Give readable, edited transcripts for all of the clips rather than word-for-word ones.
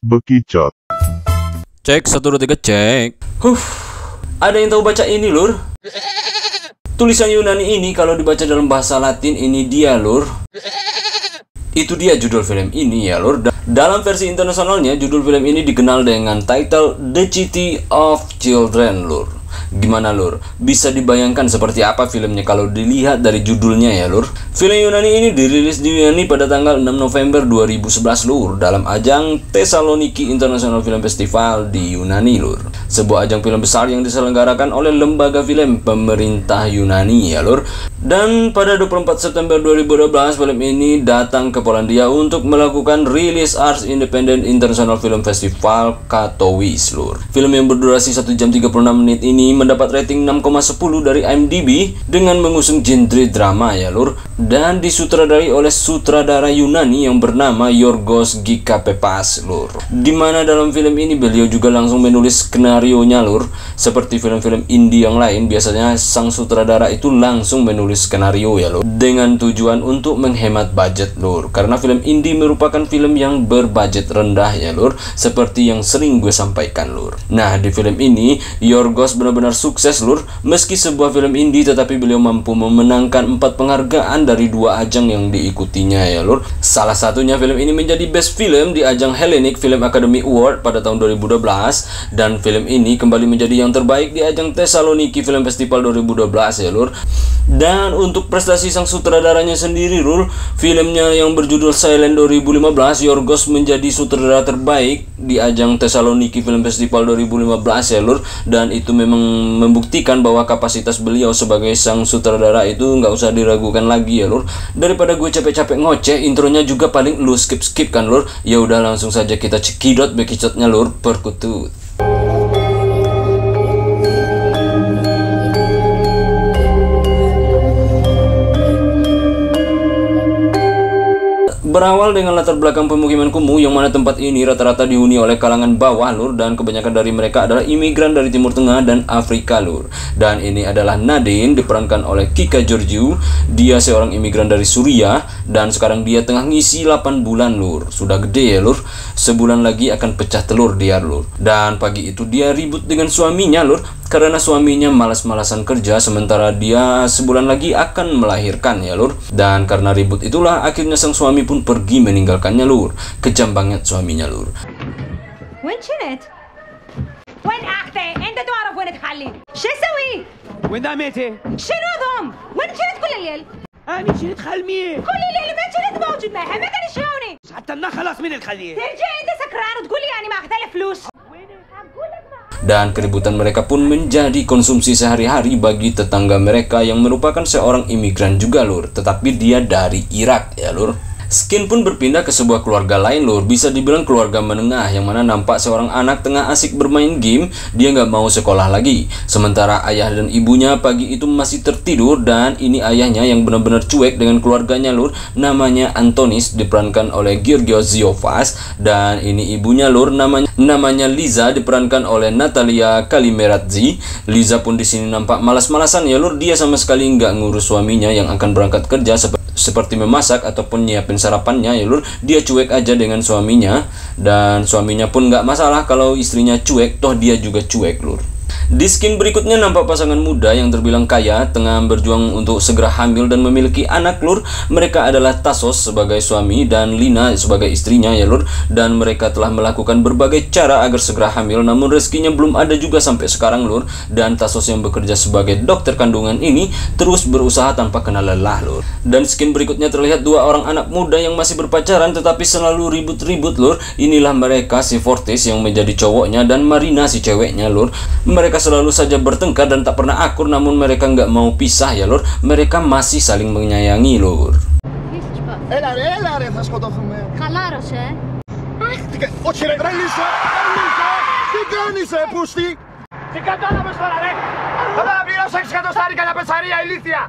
Bekicot. Cek 1 2 3 cek. Ada yang tahu baca ini, Lur? Tulisan Yunani ini kalau dibaca dalam bahasa Latin ini dia, Lur. Itu dia judul film ini ya, Lur. Dalam versi internasionalnya judul film ini dikenal dengan title The City of Children, Lur. Gimana, Lur? Bisa dibayangkan seperti apa filmnya kalau dilihat dari judulnya ya, Lur? Film Yunani ini dirilis di Yunani pada tanggal 6 November 2011, Lur, dalam ajang Thessaloniki International Film Festival di Yunani, Lur. Sebuah ajang film besar yang diselenggarakan oleh lembaga film pemerintah Yunani ya, Lur. Dan pada 24 September 2012 film ini datang ke Polandia untuk melakukan rilis Ars Independent International Film Festival Katowice, Lur. Film yang berdurasi 1 jam 36 menit ini mendapat rating 6,10 dari IMDb dengan mengusung genre drama ya, Lur, dan disutradarai oleh sutradara Yunani yang bernama Yorgos Gikapepas, Lur. Dimana dalam film ini beliau juga langsung menulis skenario-nya, Lur. Seperti film-film indie yang lain, biasanya sang sutradara itu langsung menulis skenario ya, Lur, dengan tujuan untuk menghemat budget, Lur. Karena film indie merupakan film yang berbudget rendah ya, Lur, seperti yang sering gue sampaikan, Lur. Nah, di film ini Yorgos benar-benar sukses, Lur. Meski sebuah film indie, tetapi beliau mampu memenangkan 4 penghargaan dari 2 ajang yang diikutinya ya, Lur. Salah satunya film ini menjadi best film di ajang Hellenic Film Academy Award pada tahun 2012, dan film ini kembali menjadi yang terbaik di ajang Thessaloniki Film Festival 2012 ya, Lur. Dan untuk prestasi sang sutradaranya sendiri, Lur, filmnya yang berjudul Silent 2015, Yorgos menjadi sutradara terbaik di ajang Thessaloniki Film Festival 2015 ya, Lur. Dan itu memang membuktikan bahwa kapasitas beliau sebagai sang sutradara itu nggak usah diragukan lagi ya, Lur. Daripada gue capek-capek ngoceh, intronya juga paling lu skip kan, Lur. Ya udah, langsung saja kita cekidot bekicotnya, Lur. Perkutut. Berawal dengan latar belakang pemukiman kumuh yang mana tempat ini rata-rata dihuni oleh kalangan bawah, Lur, dan kebanyakan dari mereka adalah imigran dari Timur Tengah dan Afrika, Lur. Dan ini adalah Nadine, diperankan oleh Kika Georgiou. Dia seorang imigran dari Suriah dan sekarang dia tengah ngisi 8 bulan, Lur. Sudah gede ya, Lur. Sebulan lagi akan pecah telur dia, Lur. Dan pagi itu dia ribut dengan suaminya, Lur, karena suaminya malas-malasan kerja sementara dia sebulan lagi akan melahirkan ya, Lur. Dan karena ribut itulah akhirnya sang suami pun pergi meninggalkannya, Lur. Kejam banget suaminya, Lur. وين كنت؟ وين أختي؟ أنت تعرف وين تخلي؟ شو أسوي؟ وين دامتي؟ شنو ضم؟ وين كنت كل الليل؟ أنا كنت خلمية كل الليل ما كنت موجود معها ما كان شلوني؟ حتى لنا خلاص من الخلية ترجع أنت سكران وتقول لي أنا ما أخذ فلوس. Dan keributan mereka pun menjadi konsumsi sehari-hari bagi tetangga mereka yang merupakan seorang imigran juga, Lur. Tetapi dia dari Irak ya, Lur. Skin pun berpindah ke sebuah keluarga lain, Lur. Bisa dibilang keluarga menengah, yang mana nampak seorang anak tengah asik bermain game. Dia nggak mau sekolah lagi. Sementara ayah dan ibunya pagi itu masih tertidur. Dan ini ayahnya yang benar-benar cuek dengan keluarganya, Lur. Namanya Antonis, diperankan oleh Georgios Ziofas. Dan ini ibunya, Lur, namanya Liza, diperankan oleh Natalia Kalimeradzi. Liza pun di sini nampak malas-malasan ya, Lur. Dia sama sekali nggak ngurus suaminya yang akan berangkat kerja seperti memasak ataupun nyiapin sarapannya ya, Lur. Dia cuek aja dengan suaminya, dan suaminya pun nggak masalah kalau istrinya cuek, toh dia juga cuek, Lur. Di skin berikutnya nampak pasangan muda yang terbilang kaya tengah berjuang untuk segera hamil dan memiliki anak, Lur. Mereka adalah Tassos sebagai suami dan Lina sebagai istrinya ya, Lur. Dan mereka telah melakukan berbagai cara agar segera hamil, namun rezekinya belum ada juga sampai sekarang, Lur. Dan Tassos yang bekerja sebagai dokter kandungan ini terus berusaha tanpa kenal lelah, Lur. Dan skin berikutnya terlihat 2 orang anak muda yang masih berpacaran tetapi selalu ribut-ribut, Lur. Inilah mereka, si Fortis yang menjadi cowoknya dan Marina si ceweknya, Lur. Mereka selalu saja bertengkar dan tak pernah akur, namun mereka nggak mau pisah ya, Lur. Mereka masih saling menyayangi, Lur. Έλα ρε, θα σκοτωθούμε. Χαλάρωσε. Όχι ρε, τρέλησε! Τι κάνεις ρε, πούστη! Τι κατάλαβες τώρα ρε! Θα πληρώσω 6 εκατοστάρικα για πετσαρία, ηλίθεια!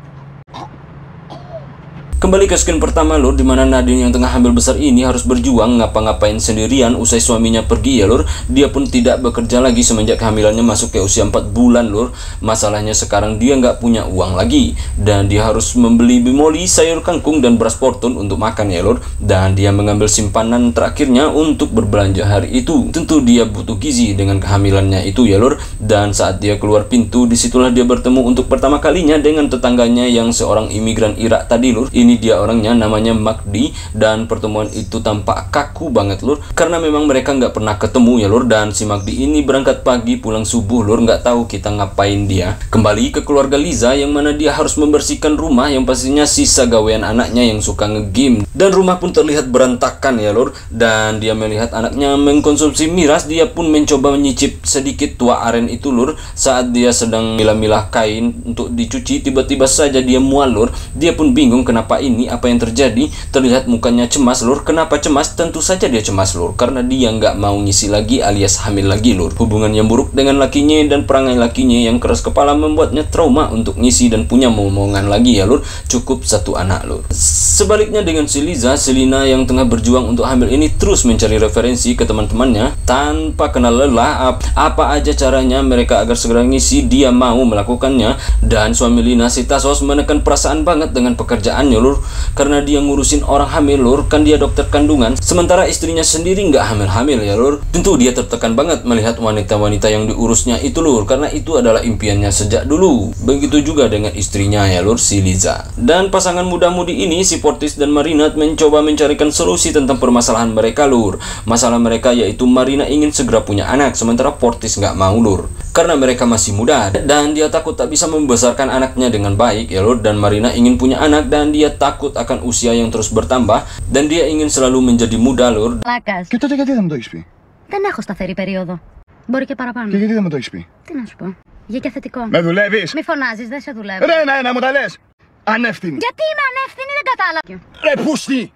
Kembali ke scene pertama lur, dimana Nadine yang tengah hamil besar ini harus berjuang ngapa-ngapain sendirian usai suaminya pergi ya lur. Dia pun tidak bekerja lagi semenjak kehamilannya masuk ke usia 4 bulan lur. Masalahnya sekarang dia nggak punya uang lagi dan dia harus membeli bimoli, sayur kangkung dan beras portun untuk makan ya lur. Dan dia mengambil simpanan terakhirnya untuk berbelanja hari itu. Tentu dia butuh gizi dengan kehamilannya itu ya lur. Dan saat dia keluar pintu, disitulah dia bertemu untuk pertama kalinya dengan tetangganya yang seorang imigran Irak tadi lur. Ini dia orangnya, namanya Magdi, dan pertemuan itu tampak kaku banget lur, karena memang mereka nggak pernah ketemu ya lur. Dan si Magdi ini berangkat pagi pulang subuh lur, nggak tahu kita ngapain dia. Kembali ke keluarga Liza yang mana dia harus membersihkan rumah yang pastinya sisa gawean anaknya yang suka ngegame, dan rumah pun terlihat berantakan ya lur. Dan dia melihat anaknya mengkonsumsi miras, dia pun mencoba menyicip sedikit tua aren itu lur. Saat dia sedang milah-milah kain untuk dicuci, tiba-tiba saja dia mual lur. Dia pun bingung kenapa ini, apa yang terjadi. Terlihat mukanya cemas lur. Kenapa cemas? Tentu saja dia cemas lur, karena dia nggak mau ngisi lagi alias hamil lagi lur. Hubungan yang buruk dengan lakinya dan perangai lakinya yang keras kepala membuatnya trauma untuk ngisi dan punya momongan lagi ya lur. Cukup satu anak lur. Sebaliknya dengan si Liza, Selina yang tengah berjuang untuk hamil ini terus mencari referensi ke teman-temannya tanpa kenal lelah. Apa aja caranya mereka agar segera ngisi, dia mau melakukannya. Dan suami Lina, si Tasos, menekan perasaan banget dengan pekerjaannya lur, karena dia ngurusin orang hamil lur, kan dia dokter kandungan, sementara istrinya sendiri nggak hamil-hamil ya lur. Tentu dia tertekan banget melihat wanita-wanita yang diurusnya itu lur, karena itu adalah impiannya sejak dulu. Begitu juga dengan istrinya ya lur, si Liza. Dan pasangan muda-mudi ini, si Portis dan Marina, mencoba mencarikan solusi tentang permasalahan mereka lur. Masalah mereka yaitu Marina ingin segera punya anak, sementara Portis nggak mau lur, karena mereka masih muda dan dia takut tak bisa membesarkan anaknya dengan baik ya lur. Dan Marina ingin punya anak dan dia takut akan usia yang terus bertambah dan dia ingin selalu menjadi muda lur. Και τότε γιατί δεν μου το έχεις πει? Δεν έχω σταθερή περίοδο. Μπορεί και παραπάνω. Και γιατί δεν μου το έχεις πει? Τι να σου πω. Βγήκε θετικό. Με δουλεύεις? Μη φωνάζεις, δεν σε δουλεύω. Ρε, να μου τα λες. Ανεύθυνη. Γιατί είμαι ανεύθυνη, δεν κατάλαβα. Ρε, πούστη.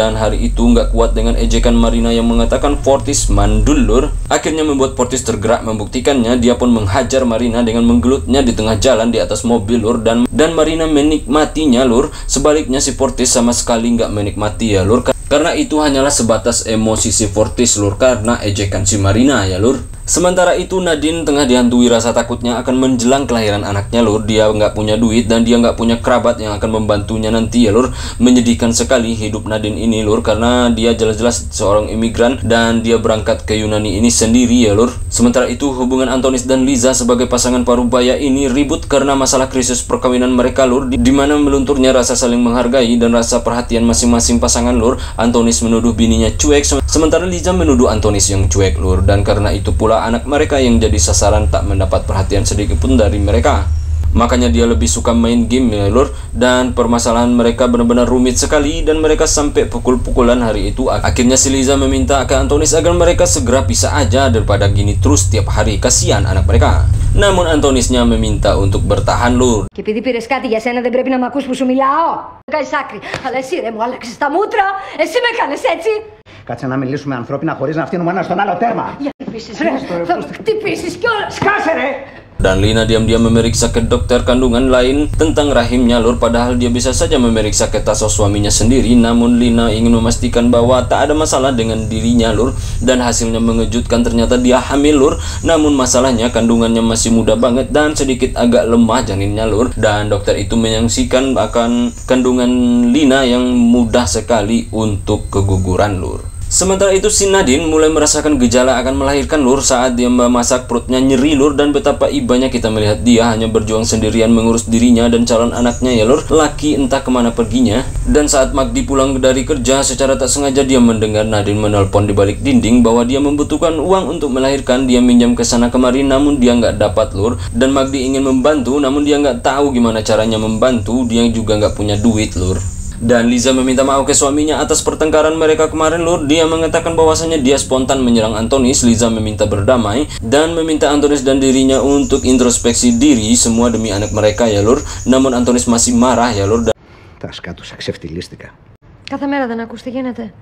Dan hari itu nggak kuat dengan ejekan Marina yang mengatakan Portis mandul lur. Akhirnya membuat Portis tergerak membuktikannya. Dia pun menghajar Marina dengan menggelutnya di tengah jalan di atas mobil lur. Dan Marina menikmatinya lur. Sebaliknya si Portis sama sekali nggak menikmati ya lur, karena itu hanyalah sebatas emosi si Portis lur, karena ejekan si Marina ya lur. Sementara itu Nadine tengah dihantui rasa takutnya akan menjelang kelahiran anaknya lur. Dia nggak punya duit dan dia nggak punya kerabat yang akan membantunya nanti ya lur. Menyedihkan sekali hidup Nadine ini lur, karena dia jelas-jelas seorang imigran dan dia berangkat ke Yunani ini sendiri ya lur. Sementara itu hubungan Antonis dan Liza sebagai pasangan parubaya ini ribut karena masalah krisis perkawinan mereka lur, dimana melunturnya rasa saling menghargai dan rasa perhatian masing-masing pasangan lur. Antonis menuduh bininya cuek, sementara Liza menuduh Antonis yang cuek lur. Dan karena itu pula anak mereka yang jadi sasaran tak mendapat perhatian sedikit pun dari mereka. Makanya dia lebih suka main game ya lur. Dan permasalahan mereka benar-benar rumit sekali dan mereka sampai pukul-pukulan hari itu. Akhirnya si Liza meminta ke Antonis agar mereka segera pisah aja daripada gini terus tiap hari, kasihan anak mereka. Namun Antonisnya meminta untuk bertahan lur. Και επειδή πήρες κάτι για σένα δεν πρέπει να μ' ακούς που σου μιλάω. Κάνεις άκρη. Αλλά εσύ ρε μου άλλαξες τα μούτρα. Εσύ με κάνεις έτσι. Κάτσε να μιλήσουμε ανθρώπινα χωρίς να φτύνουμε ένα στον άλλο τέρμα. Για χτυπήσεις. Θα χτυπήσεις κιόλας. Σκάσε ρε! Dan Lina diam-diam memeriksa ke dokter kandungan lain tentang rahimnya lur, padahal dia bisa saja memeriksa ke Tasos suaminya sendiri. Namun Lina ingin memastikan bahwa tak ada masalah dengan dirinya lur, dan hasilnya mengejutkan, ternyata dia hamil lur. Namun masalahnya kandungannya masih muda banget dan sedikit agak lemah janinnya lur. Dan dokter itu menyaksikan akan kandungan Lina yang mudah sekali untuk keguguran lur. Sementara itu si Nadine mulai merasakan gejala akan melahirkan lur. Saat dia memasak perutnya nyeri lur, dan betapa ibanya kita melihat dia hanya berjuang sendirian mengurus dirinya dan calon anaknya ya lur. Laki entah kemana perginya. Dan saat Magdi pulang dari kerja, secara tak sengaja dia mendengar Nadine menelpon di balik dinding bahwa dia membutuhkan uang untuk melahirkan. Dia minjam ke sana kemari namun dia nggak dapat lur. Dan Magdi ingin membantu namun dia nggak tahu gimana caranya membantu. Dia juga nggak punya duit lur. Dan Liza meminta maaf ke suaminya atas pertengkaran mereka kemarin lur. Dia mengatakan bahwasanya dia spontan menyerang Antonis. Liza meminta berdamai dan meminta Antonis dan dirinya untuk introspeksi diri, semua demi anak mereka ya lur. Namun Antonis masih marah ya lur. Τα σκάτουσα, ξεφτυλίστηκα. Κάθε μέρα δεν ακούς τι γίνεται.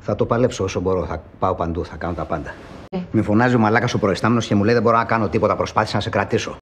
Θα το παλέψω όσο μπορώ, θα πάω παντού, θα κάνω τα πάντα. Με φωνάζει ο μαλάκας ο προϊστάμενος και μου λέει δεν μπορώ να κάνω τίποτα, προσπάθησα να σε κρατήσω.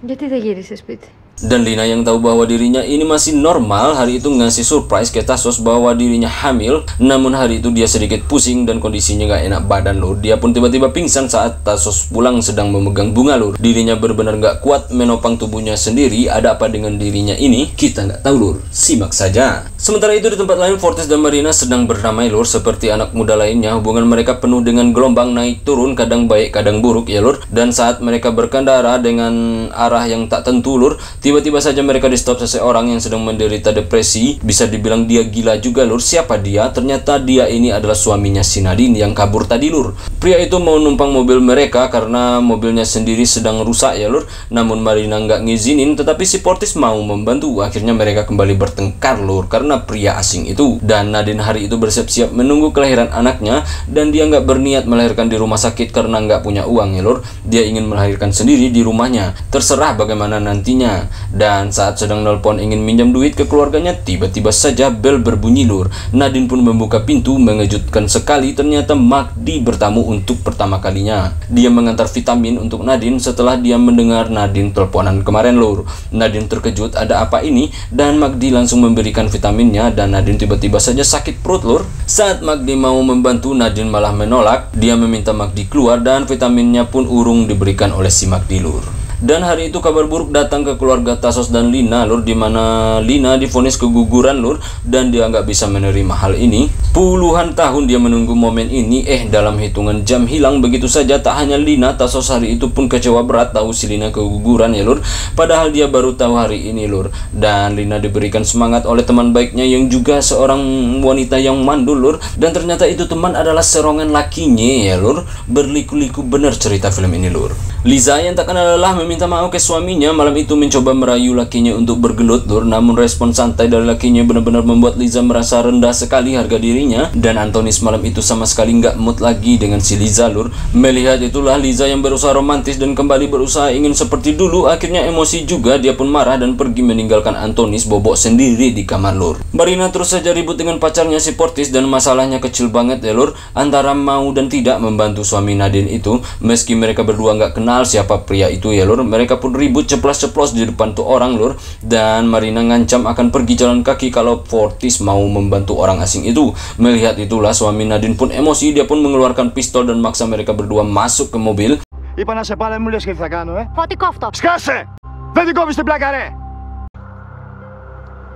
Γιατί δεν γύρισες σπίτι. Dan Lina yang tahu bahwa dirinya ini masih normal hari itu ngasih surprise ke Tassos bahwa dirinya hamil. Namun hari itu dia sedikit pusing dan kondisinya gak enak badan lur. Dia pun tiba-tiba pingsan saat Tassos pulang sedang memegang bunga lur. Dirinya benar-benar gak kuat menopang tubuhnya sendiri. Ada apa dengan dirinya ini? Kita nggak tahu lur. Simak saja. Sementara itu di tempat lain Fortis dan Marina sedang berdamai lur. Seperti anak muda lainnya, hubungan mereka penuh dengan gelombang naik turun, kadang baik kadang buruk ya lur. Dan saat mereka berkendara dengan arah yang tak tentu lur, tiba-tiba saja mereka di stop seseorang yang sedang menderita depresi. Bisa dibilang dia gila juga lur. Siapa dia? Ternyata dia ini adalah suaminya si Nadine yang kabur tadi lur. Pria itu mau numpang mobil mereka karena mobilnya sendiri sedang rusak ya lur. Namun Marina nggak ngizinin, tetapi si Fortis mau membantu. Akhirnya mereka kembali bertengkar lur karena pria asing itu. Dan Nadine hari itu bersiap-siap menunggu kelahiran anaknya. Dan dia nggak berniat melahirkan di rumah sakit karena nggak punya uang ya lur. Dia ingin melahirkan sendiri di rumahnya. Terserah bagaimana nantinya. Dan saat sedang nelpon ingin minjam duit ke keluarganya, tiba-tiba saja bel berbunyi lur. Nadine pun membuka pintu. Mengejutkan sekali, ternyata Magdi bertamu untuk pertama kalinya. Dia mengantar vitamin untuk Nadine setelah dia mendengar Nadine teleponan kemarin lur. Nadine terkejut, ada apa ini? Dan Magdi langsung memberikan vitaminnya dan Nadine tiba-tiba saja sakit perut lur. Saat Magdi mau membantu, Nadine malah menolak. Dia meminta Magdi keluar dan vitaminnya pun urung diberikan oleh si Magdi lur. Dan hari itu kabar buruk datang ke keluarga Tassos dan Lina lur, dimana Lina divonis keguguran lur, dan dia nggak bisa menerima hal ini. Puluhan tahun dia menunggu momen ini, dalam hitungan jam hilang begitu saja. Tak hanya Lina, Tassos hari itu pun kecewa berat tahu si Lina keguguran ya lur. Padahal dia baru tahu hari ini lur. Dan Lina diberikan semangat oleh teman baiknya yang juga seorang wanita yang mandul lur. Dan ternyata itu teman adalah serongan lakinya ya lur. Berliku-liku bener cerita film ini lur. Liza yang tak kenal lelah meminta maaf ke suaminya. Malam itu mencoba merayu lakinya untuk bergelut lur. Namun respon santai dari lakinya benar-benar membuat Liza merasa rendah sekali harga dirinya. Dan Antonis malam itu sama sekali nggak mood lagi dengan si Liza lur. Melihat itulah Liza yang berusaha romantis dan kembali berusaha ingin seperti dulu. Akhirnya emosi juga, dia pun marah dan pergi meninggalkan Antonis bobok sendiri di kamar lur. Marina terus saja ribut dengan pacarnya si Fortis dan masalahnya kecil banget ya lur. Antara mau dan tidak membantu suami Nadine itu. Meski mereka berdua nggak kenal siapa pria itu ya lur, mereka pun ribut ceplos-ceplos di depan tuh orang lur. Dan Marina ngancam akan pergi jalan kaki kalau Fortis mau membantu orang asing itu. Melihat itulah suami Nadine pun emosi, dia pun mengeluarkan pistol dan maksa mereka berdua masuk ke mobil. Είπα να σε πάρω, μου λες και τι θα κάνω, Φώτη κόφτο. Σκάσε! Δεν την κόβεις την πλάκα, ρε!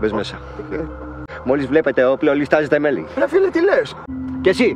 Μπες μέσα. Μόλις βλέπετε όπλο, λιστάζετε μέλη. Ρε φίλε, τι λες? Και εσύ?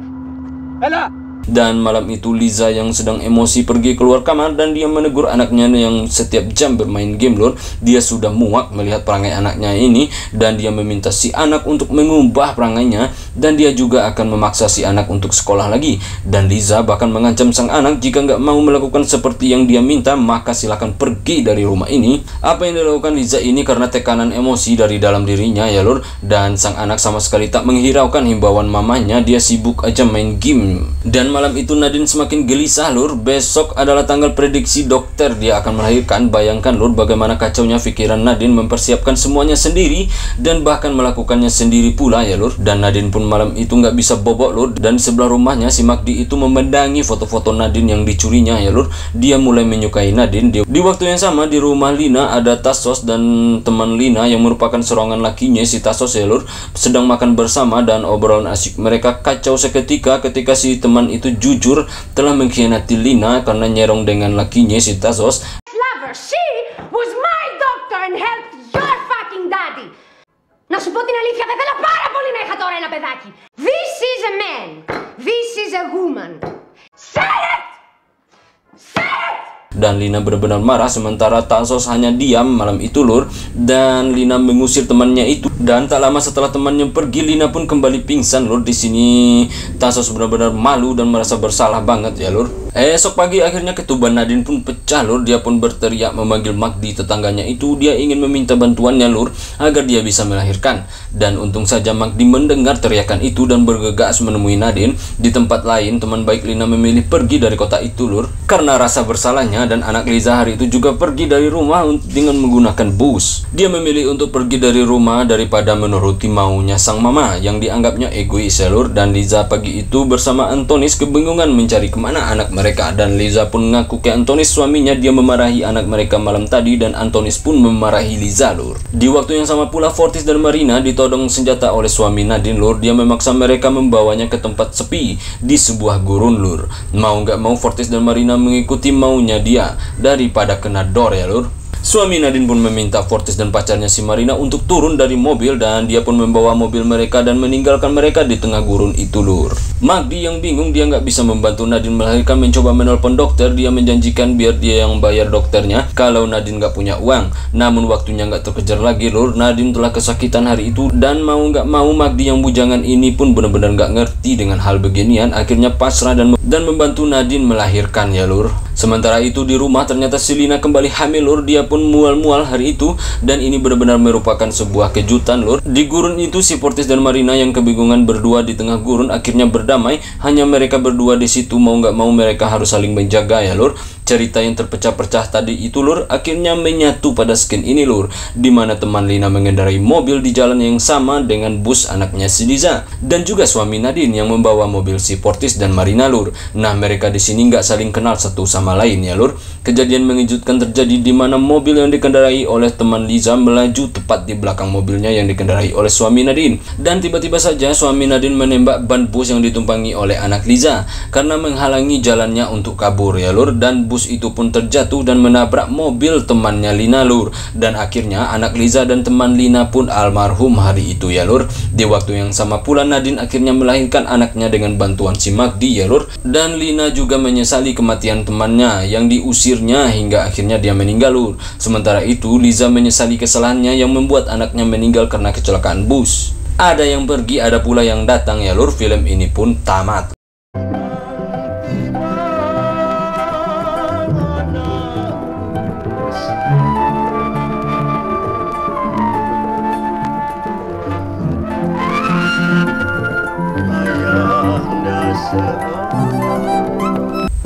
Έλα! Dan malam itu Liza yang sedang emosi pergi keluar kamar dan dia menegur anaknya yang setiap jam bermain game lur. Dia sudah muak melihat perangai anaknya ini dan dia meminta si anak untuk mengubah perangainya, dan dia juga akan memaksa si anak untuk sekolah lagi. Dan Liza bahkan mengancam sang anak jika nggak mau melakukan seperti yang dia minta maka silakan pergi dari rumah ini. Apa yang dilakukan Liza ini karena tekanan emosi dari dalam dirinya ya lur. Dan sang anak sama sekali tak menghiraukan himbauan mamanya, dia sibuk aja main game. Dan malam itu Nadine semakin gelisah lur. Besok adalah tanggal prediksi dokter dia akan melahirkan. Bayangkan lur bagaimana kacaunya pikiran Nadine mempersiapkan semuanya sendiri dan bahkan melakukannya sendiri pula ya lur. Dan Nadine pun malam itu nggak bisa bobok lur. Dan sebelah rumahnya si Magdi itu memendangi foto-foto Nadine yang dicurinya ya lur. Dia mulai menyukai Nadine. Di waktu yang sama di rumah Lina ada Tassos dan teman Lina yang merupakan serongan lakinya si Tassos ya lur, sedang makan bersama dan obrolan asyik mereka kacau seketika ketika si teman itu jujur telah mengkhianati Lina karena nyerong dengan lakinya si Tassos. Lover, she was my doctor and helped your fucking daddy. Να σου πω την αλήθεια, δεν θέλω πάρα πολύ να είχα τώρα ένα παιδάκι. This is a man. This is a woman. Say it! Say it! Dan Lina benar-benar marah sementara Tassos hanya diam malam itu lur. Dan Lina mengusir temannya itu. Dan tak lama setelah temannya pergi, Lina pun kembali pingsan lur. Di sini Tassos benar-benar malu dan merasa bersalah banget ya lur. Esok pagi akhirnya ketuban Nadine pun pecah lur. Dia pun berteriak memanggil Magdi tetangganya itu. Dia ingin meminta bantuannya lur agar dia bisa melahirkan. Dan untung saja Magdi mendengar teriakan itu dan bergegas menemui Nadine. Di tempat lain teman baik Lina memilih pergi dari kota itu lur karena rasa bersalahnya. Dan anak Liza hari itu juga pergi dari rumah dengan menggunakan bus. Dia memilih untuk pergi dari rumah daripada daripada menuruti maunya sang mama yang dianggapnya egois ya lur. Dan Liza pagi itu bersama Antonis kebingungan mencari kemana anak mereka, dan Liza pun mengaku ke Antonis suaminya dia memarahi anak mereka malam tadi, dan Antonis pun memarahi Liza lur. Di waktu yang sama pula Fortis dan Marina ditodong senjata oleh suami Nadine lur. Dia memaksa mereka membawanya ke tempat sepi di sebuah gurun lur. Mau nggak mau Fortis dan Marina mengikuti maunya dia daripada kena dor ya lur. Suami Nadine pun meminta Fortis dan pacarnya si Marina untuk turun dari mobil, dan dia pun membawa mobil mereka dan meninggalkan mereka di tengah gurun itu lur. Magdi yang bingung dia nggak bisa membantu Nadine melahirkan mencoba menelpon dokter. Dia menjanjikan biar dia yang bayar dokternya kalau Nadine nggak punya uang. Namun waktunya nggak terkejar lagi lur. Nadine telah kesakitan hari itu, dan mau nggak mau Magdi yang bujangan ini pun benar-benar nggak ngerti dengan hal beginian. Akhirnya pasrah dan membantu Nadine melahirkan ya lur. Sementara itu di rumah ternyata si Lina kembali hamil lur. Dia pun mual-mual hari itu, dan ini benar-benar merupakan sebuah kejutan lur. Di gurun itu si Fortis dan Marina yang kebingungan berdua di tengah gurun akhirnya berdamai. Hanya mereka berdua di situ, mau nggak mau mereka harus saling menjaga ya lur. Cerita yang terpecah-pecah tadi itu lur akhirnya menyatu pada skin ini lur, dimana teman Lina mengendarai mobil di jalan yang sama dengan bus anaknya si Liza, dan juga suami Nadine yang membawa mobil si Fortis dan Marina lur. Nah mereka di sini nggak saling kenal satu sama lain ya lur. Kejadian mengejutkan terjadi di mana mobil yang dikendarai oleh teman Liza melaju tepat di belakang mobilnya yang dikendarai oleh suami Nadine, dan tiba-tiba saja suami Nadine menembak ban bus yang ditumpangi oleh anak Liza karena menghalangi jalannya untuk kabur ya lur. Dan bus itu pun terjatuh dan menabrak mobil temannya Lina lur, dan akhirnya anak Liza dan teman Lina pun almarhum hari itu ya lur. Di waktu yang sama pula Nadine akhirnya melahirkan anaknya dengan bantuan si Magdi ya lur, dan Lina juga menyesali kematian temannya yang diusirnya hingga akhirnya dia meninggal lur. Sementara itu Liza menyesali kesalahannya yang membuat anaknya meninggal karena kecelakaan bus. Ada yang pergi, ada pula yang datang ya lur. Film ini pun tamat.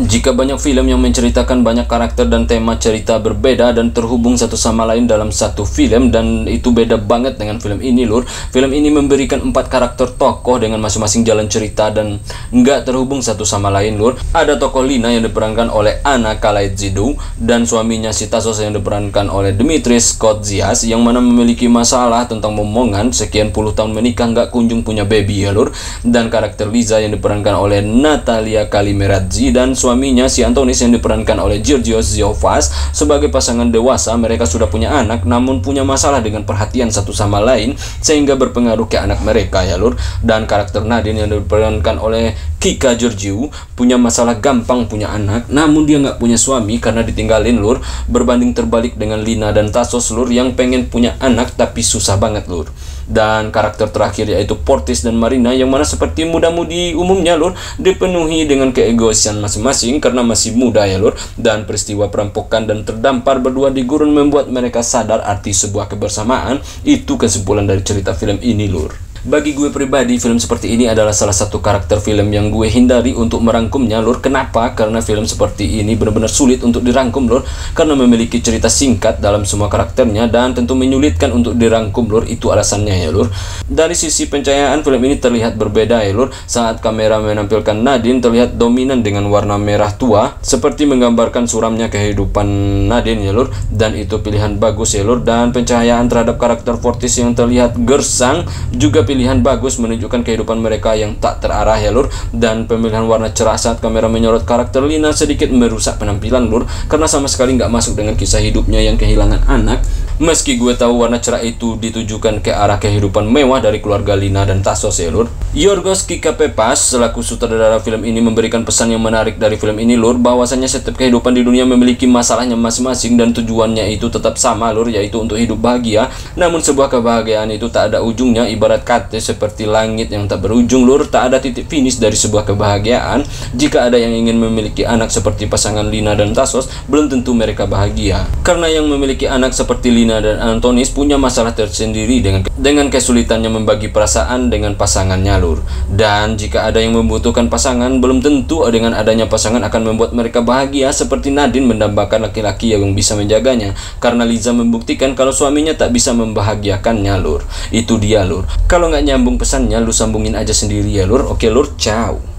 Jika banyak film yang menceritakan banyak karakter dan tema cerita berbeda dan terhubung satu sama lain dalam satu film, dan itu beda banget dengan film ini lur. Film ini memberikan 4 karakter tokoh dengan masing-masing jalan cerita dan nggak terhubung satu sama lain lur. Ada tokoh Lina yang diperankan oleh Anna Kalaytziou, dan suaminya si Tassos yang diperankan oleh Dimitris Kotzias, yang mana memiliki masalah tentang momongan, sekian puluh tahun menikah nggak kunjung punya baby ya lur. Dan karakter Liza yang diperankan oleh Natalia Kalimeradzi, dan suaminya si Antonis yang diperankan oleh Georgios Ziofas. Sebagai pasangan dewasa, mereka sudah punya anak namun punya masalah dengan perhatian satu sama lain sehingga berpengaruh ke anak mereka ya lur. Dan karakter Nadine yang diperankan oleh Kika Georgiou punya masalah gampang punya anak, namun dia nggak punya suami karena ditinggalin lur. Berbanding terbalik dengan Lina dan Tassos lur yang pengen punya anak tapi susah banget lur. Dan karakter terakhir yaitu Fortis dan Marina, yang mana seperti muda-mudi umumnya lur, dipenuhi dengan keegoisan masing-masing karena masih muda ya lur. Dan peristiwa perampokan dan terdampar berdua di gurun membuat mereka sadar arti sebuah kebersamaan. Itu kesimpulan dari cerita film ini lur. Bagi gue pribadi, film seperti ini adalah salah satu karakter film yang gue hindari untuk merangkumnya lur. Kenapa? Karena film seperti ini benar-benar sulit untuk dirangkum lur, karena memiliki cerita singkat dalam semua karakternya dan tentu menyulitkan untuk dirangkum lur. Itu alasannya ya lur. Dari sisi pencahayaan, film ini terlihat berbeda ya lur. Saat kamera menampilkan Nadine terlihat dominan dengan warna merah tua, seperti menggambarkan suramnya kehidupan Nadine ya lur. Dan itu pilihan bagus ya lur. Dan pencahayaan terhadap karakter Fortis yang terlihat gersang juga pilihan bagus, menunjukkan kehidupan mereka yang tak terarah ya lur. Dan pemilihan warna cerah saat kamera menyorot karakter Lina sedikit merusak penampilan lur, karena sama sekali nggak masuk dengan kisah hidupnya yang kehilangan anak. Meski gue tahu warna cerah itu ditujukan ke arah kehidupan mewah dari keluarga Lina dan Tassos ya lur. Yorgos Kikapepas selaku sutradara film ini memberikan pesan yang menarik dari film ini lur, bahwasanya setiap kehidupan di dunia memiliki masalahnya masing-masing dan tujuannya itu tetap sama lur, yaitu untuk hidup bahagia. Namun sebuah kebahagiaan itu tak ada ujungnya, ibarat kata seperti langit yang tak berujung lur. Tak ada titik finish dari sebuah kebahagiaan. Jika ada yang ingin memiliki anak seperti pasangan Lina dan Tassos, belum tentu mereka bahagia, karena yang memiliki anak seperti Lina Lina dan Antonis punya masalah tersendiri dengan kesulitannya membagi perasaan dengan pasangannya, Lur. Dan jika ada yang membutuhkan pasangan, belum tentu dengan adanya pasangan akan membuat mereka bahagia seperti Nadine mendambakan laki-laki yang bisa menjaganya, karena Liza membuktikan kalau suaminya tak bisa membahagiakannya, Lur. Itu dia, Lur. Kalau nggak nyambung pesannya, lu sambungin aja sendiri ya, Lur. Oke, Lur, ciao.